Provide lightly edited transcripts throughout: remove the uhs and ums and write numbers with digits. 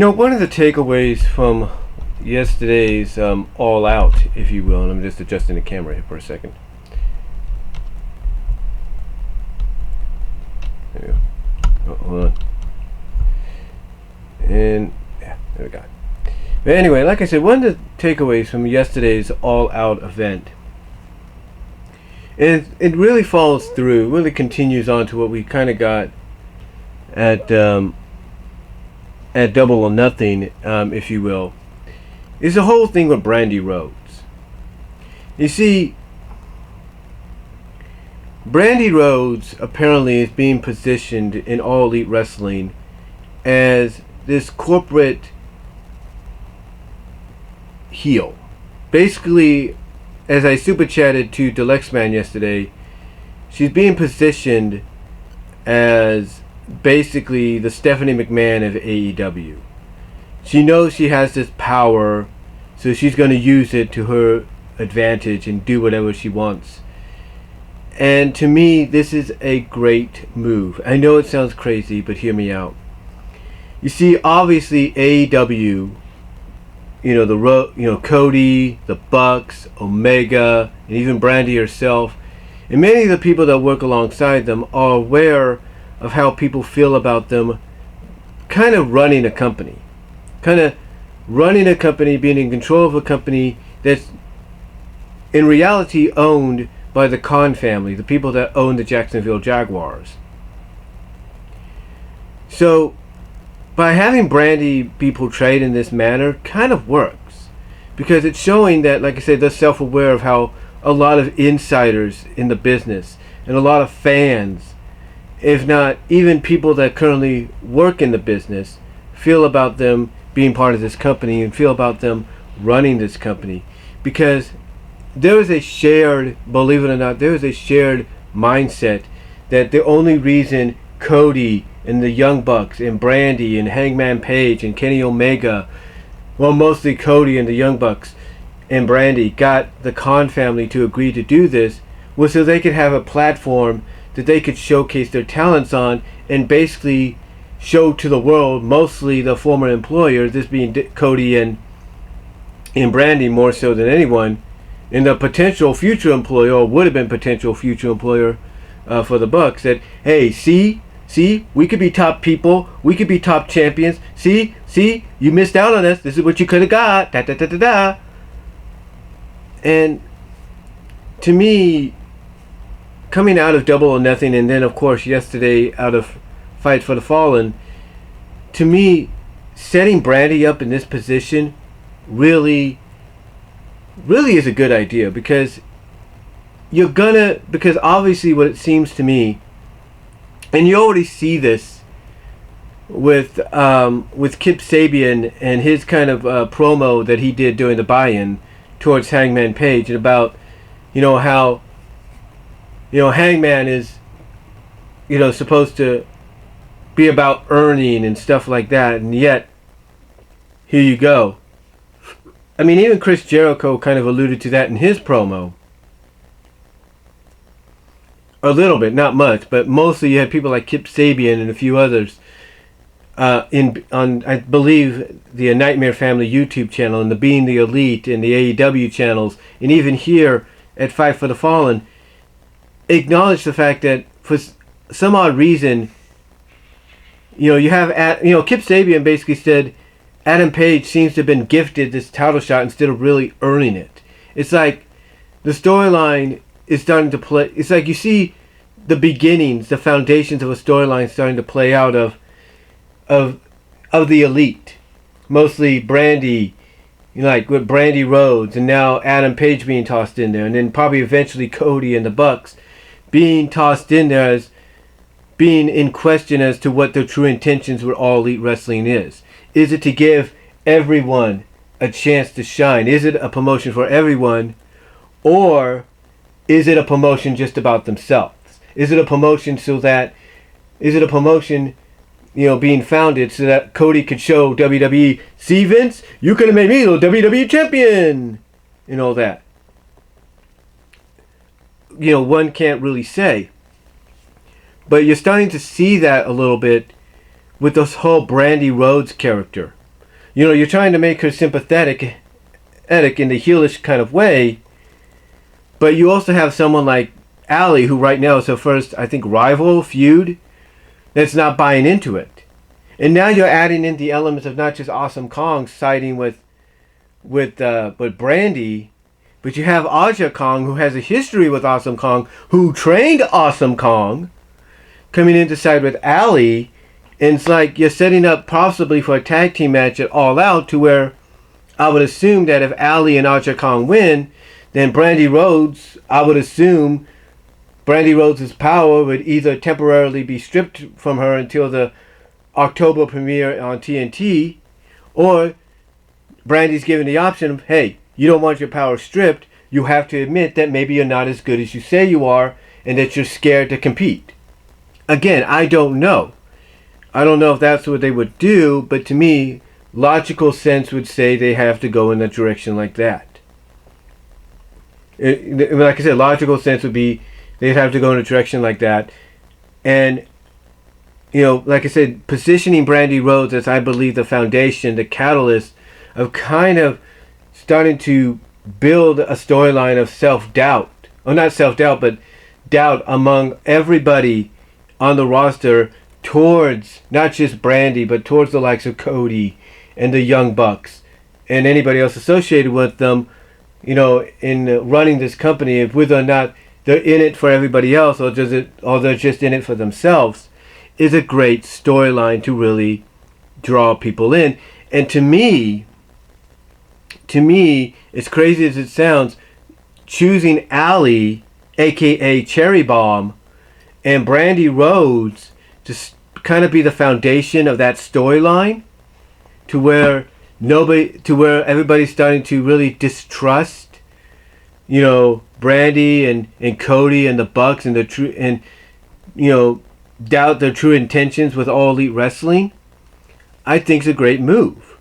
One of the takeaways from yesterday's All Out, if you will, and I'm just adjusting the camera here for a second. There we go. Oh, hold on. And, yeah, there we go. But anyway, like I said, one of the takeaways from yesterday's All Out event, and it really follows through, really continues on to what we kind of got at Double or Nothing, if you will, is the whole thing with Brandi Rhodes. You see, Brandi Rhodes apparently is being positioned in All Elite Wrestling as this corporate heel. Basically, as I super chatted to Delexman yesterday, she's being positioned as basically the Stephanie McMahon of AEW. She knows she has this power, so she's going to use it to her advantage and do whatever she wants. And to me, this is a great move. I know it sounds crazy, but hear me out. You see, obviously AEW, Cody, the Bucks, Omega, and even Brandi herself, and many of the people that work alongside them are aware of how people feel about them kind of running a company. Being in control of a company that's in reality owned by the Khan family, the people that own the Jacksonville Jaguars. So, by having Brandi be portrayed in this manner kind of works. Because it's showing that, like I said, they're self-aware of how a lot of insiders in the business and a lot of fans, if not even people that currently work in the business, feel about them being part of this company and feel about them running this company. Because there is a shared, believe it or not, there is a shared mindset that the only reason Cody and the Young Bucks and Brandi and Hangman Page and Kenny Omega, well, mostly Cody and the Young Bucks and Brandi, got the Khan family to agree to do this was so they could have a platform that they could showcase their talents on and basically show to the world, mostly the former employer, this being Cody and Brandi more so than anyone, and the potential future employer, or would have been potential future employer for the Bucks, that, hey, see, we could be top people, we could be top champions, see, you missed out on us, this is what you could have got, da. And to me, coming out of Double or Nothing, and then of course yesterday out of Fight for the Fallen, to me, setting Brandi up in this position really is a good idea, because because obviously what it seems to me, and you already see this with Kip Sabian and his kind of promo that he did during the buy-in towards Hangman Page, and about how Hangman is supposed to be about earning and stuff like that, and yet here you go. I mean, even Chris Jericho kind of alluded to that in his promo. A little bit, not much, but mostly you had people like Kip Sabian and a few others on I believe the Nightmare Family YouTube channel and the Being the Elite and the AEW channels, and even here at Fight for the Fallen, acknowledge the fact that for some odd reason, you have Kip Sabian basically said Adam Page seems to have been gifted this title shot instead of really earning it. It's like the storyline is starting to play. It's like you see the beginnings, the foundations of a storyline starting to play out of the Elite, mostly Brandi, like with Brandi Rhodes, and now Adam Page being tossed in there, and then probably eventually Cody and the Bucks being tossed in there as being in question as to what their true intentions with All Elite Wrestling is. Is it to give everyone a chance to shine? Is it a promotion for everyone? Or is it a promotion just about themselves? Is it a promotion being founded so that Cody could show WWE, see Vince, you could have made me the WWE champion, and all that. One can't really say. But you're starting to see that a little bit with this whole Brandi Rhodes character. You're trying to make her sympathetic in the heelish kind of way, but you also have someone like Allie, who right now is her first, I think, rival feud, that's not buying into it. And now you're adding in the elements of not just Awesome Kong siding with Brandi, but you have Aja Kong, who has a history with Awesome Kong, who trained Awesome Kong, coming in to side with Allie. And it's like you're setting up possibly for a tag team match at All Out, to where I would assume that if Allie and Aja Kong win, then Brandi Rhodes, I would assume Brandi Rhodes' power would either temporarily be stripped from her until the October premiere on TNT, or Brandi's given the option of, hey, you don't want your power stripped, you have to admit that maybe you're not as good as you say you are, and that you're scared to compete. Again, I don't know. I don't know if that's what they would do, but to me, logical sense would say they have to go in a direction like that. Like I said, logical sense would be they'd have to go in a direction like that. And, like I said, positioning Brandi Rhodes as, I believe, the foundation, the catalyst of kind of starting to build a storyline of self-doubt. Or not self-doubt, but doubt among everybody on the roster towards not just Brandi, but towards the likes of Cody and the Young Bucks and anybody else associated with them, in running this company, of whether or not they're in it for everybody else or they're just in it for themselves, is a great storyline to really draw people in. And to me, as crazy as it sounds, choosing Allie, aka Cherry Bomb, and Brandi Rhodes to kind of be the foundation of that storyline, to where everybody's starting to really distrust, Brandi and Cody and the Bucks and doubt their true intentions with All Elite Wrestling, I think is a great move.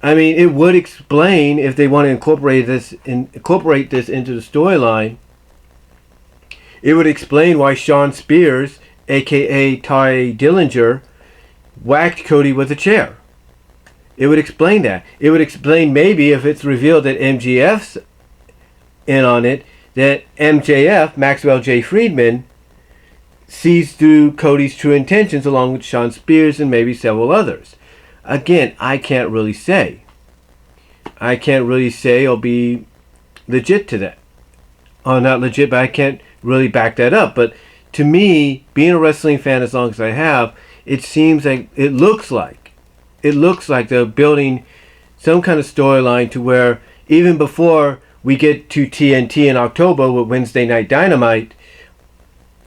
I mean, it would explain, if they want to incorporate this into the storyline, it would explain why Shawn Spears, aka Ty Dillinger, whacked Cody with a chair. It would explain that. It would explain, maybe, if it's revealed that MJF's in on it, that MJF, Maxwell J. Friedman, sees through Cody's true intentions along with Shawn Spears and maybe several others. Again, I can't really say. Or be legit to that. Or not legit, but I can't really back that up. But to me, being a wrestling fan as long as I have, it seems like, it looks like they're building some kind of storyline to where, even before we get to TNT in October with Wednesday Night Dynamite,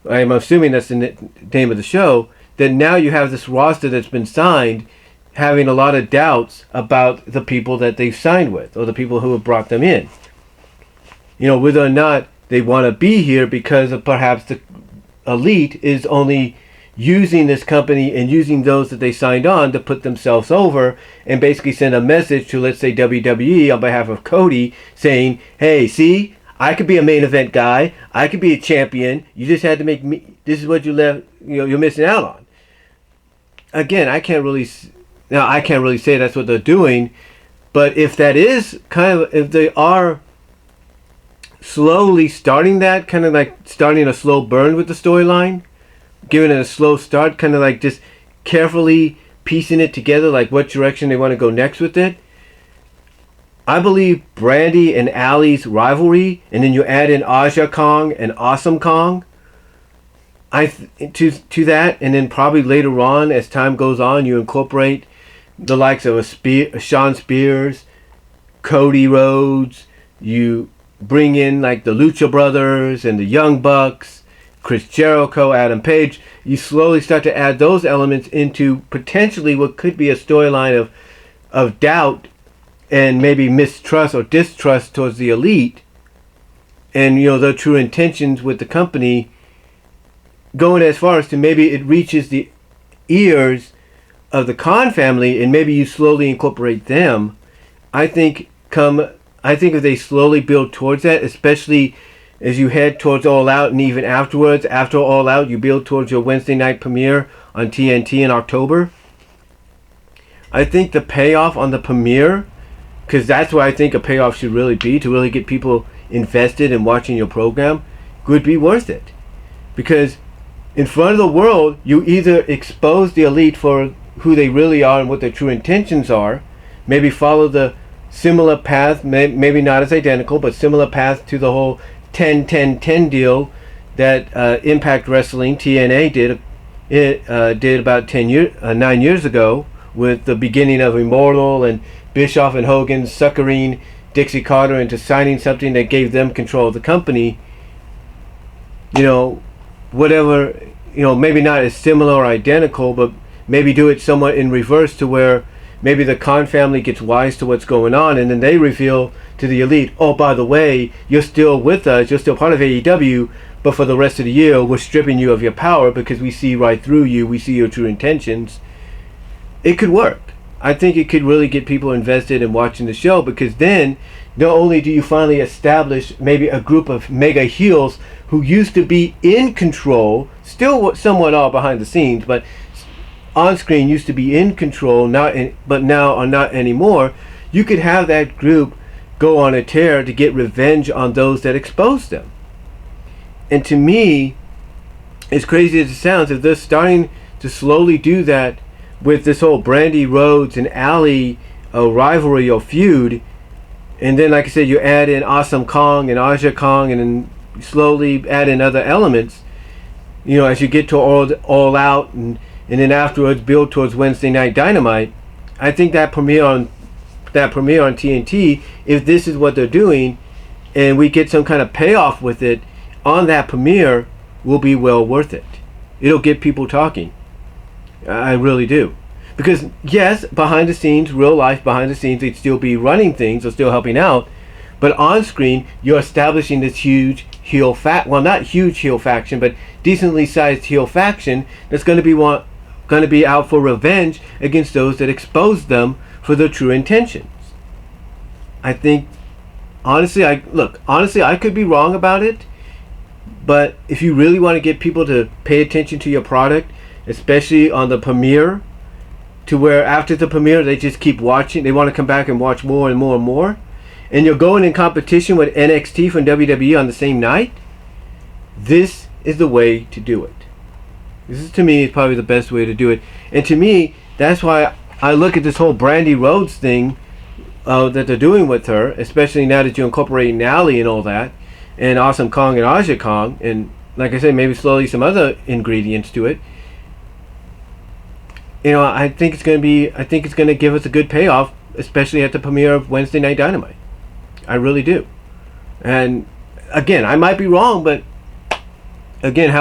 I'm assuming that's the name of the show, that now you have this roster that's been signed having a lot of doubts about the people that they've signed with, or the people who have brought them in. Whether or not they want to be here because of perhaps the Elite is only using this company and using those that they signed on to put themselves over and basically send a message to, let's say, WWE on behalf of Cody, saying, hey, see, I could be a main event guy, I could be a champion, you just had to make me, this is what you left, you're missing out on. Again, I can't really say that's what they're doing, but if that is if they are slowly starting that, kind of like starting a slow burn with the storyline, giving it a slow start, kind of like just carefully piecing it together, like what direction they want to go next with it. I believe Brandi and Allie's rivalry, and then you add in Aja Kong and Awesome Kong, to that, and then probably later on, as time goes on, you incorporate the likes of Shawn Spears, Cody Rhodes, you bring in like the Lucha Brothers and the Young Bucks, Chris Jericho, Adam Page. You slowly start to add those elements into potentially what could be a storyline of doubt and maybe mistrust or distrust towards the Elite, and their true intentions with the company, going as far as to maybe it reaches the ears of the Khan family, and maybe you slowly incorporate them. I think if they slowly build towards that, especially as you head towards All Out, and even afterwards, after All Out, you build towards your Wednesday night premiere on TNT in October. I think the payoff on the premiere, because that's what I think a payoff should really be, to really get people invested in watching your program, would be worth it. Because in front of the world, you either expose the elite for who they really are and what their true intentions are, maybe follow the similar path, maybe not as identical, but similar path to the whole 10-10-10 deal that Impact Wrestling, TNA, did about 9 years ago, with the beginning of Immortal and Bischoff and Hogan suckering Dixie Carter into signing something that gave them control of the company. Whatever, maybe not as similar or identical, but maybe do it somewhat in reverse, to where maybe the Khan family gets wise to what's going on, and then they reveal to the elite, oh, by the way, you're still with us, you're still part of AEW, but for the rest of the year, we're stripping you of your power because we see right through you, we see your true intentions. It could work. I think it could really get people invested in watching the show, because then not only do you finally establish maybe a group of mega heels who used to be in control, still somewhat all behind the scenes, but on screen used to be in control, but now are not anymore. You could have that group go on a tear to get revenge on those that exposed them. And to me, as crazy as it sounds, if they're starting to slowly do that with this whole Brandi Rhodes and Allie rivalry or feud, and then, like I said, you add in Awesome Kong and Aja Kong, and then slowly add in other elements, as you get to all out, and then afterwards build towards Wednesday Night Dynamite. I think that premiere on TNT, if this is what they're doing, and we get some kind of payoff with it on that premiere, will be well worth it. It'll get people talking. I really do. Because yes, behind the scenes, real life behind the scenes, they'd still be running things, they're still helping out, but on screen, you're establishing this huge heel not huge heel faction, but decently sized heel faction that's going to be out for revenge against those that exposed them for their true intentions. I think, honestly, I could be wrong about it, but if you really want to get people to pay attention to your product, especially on the premiere, to where after the premiere they just keep watching, they want to come back and watch more and more and more, and you're going in competition with NXT from WWE on the same night, this is the way to do it. This is, to me, is probably the best way to do it. And to me, that's why I look at this whole Brandi Rhodes thing that they're doing with her, especially now that you incorporate Nally and all that, and Awesome Kong and Aja Kong, and like I said, maybe slowly some other ingredients to it. I think it's going to give us a good payoff, especially at the premiere of Wednesday Night Dynamite. I really do. And again, I might be wrong, but again,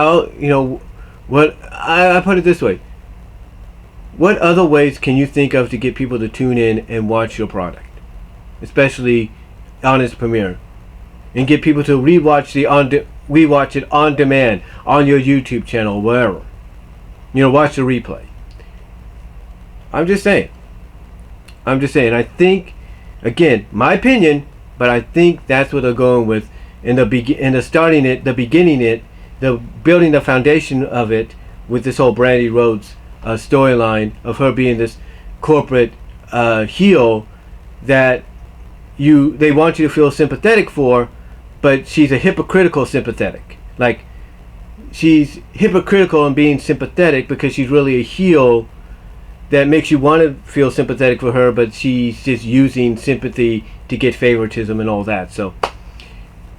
what I put it this way: what other ways can you think of to get people to tune in and watch your product, especially on its premiere, and get people to rewatch it on demand on your YouTube channel, wherever, watch the replay. I'm just saying. I think, again, my opinion, but I think that's what they're going with in the beginning it, the building the foundation of it with this whole Brandi Rhodes storyline of her being this corporate heel that they want you to feel sympathetic for, but she's a hypocritical sympathetic. Like, she's hypocritical in being sympathetic because she's really a heel that makes you want to feel sympathetic for her, but she's just using sympathy to get favoritism and all that. So,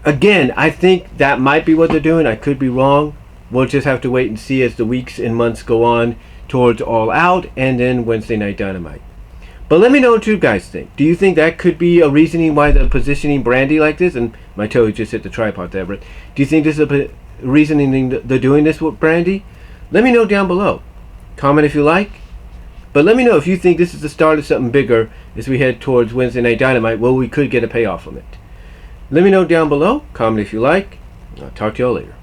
again, I think that might be what they're doing. I could be wrong. We'll just have to wait and see as the weeks and months go on towards All Out and then Wednesday Night Dynamite. But let me know what you guys think. Do you think that could be a reasoning why they're positioning Brandi like this? And my toe just hit the tripod there, but do you think this is a reasoning that they're doing this with Brandi? Let me know down below. Comment if you like. But let me know if you think this is the start of something bigger as we head towards Wednesday Night Dynamite, where we could get a payoff from it. Let me know down below. Comment if you like. I'll talk to y'all later.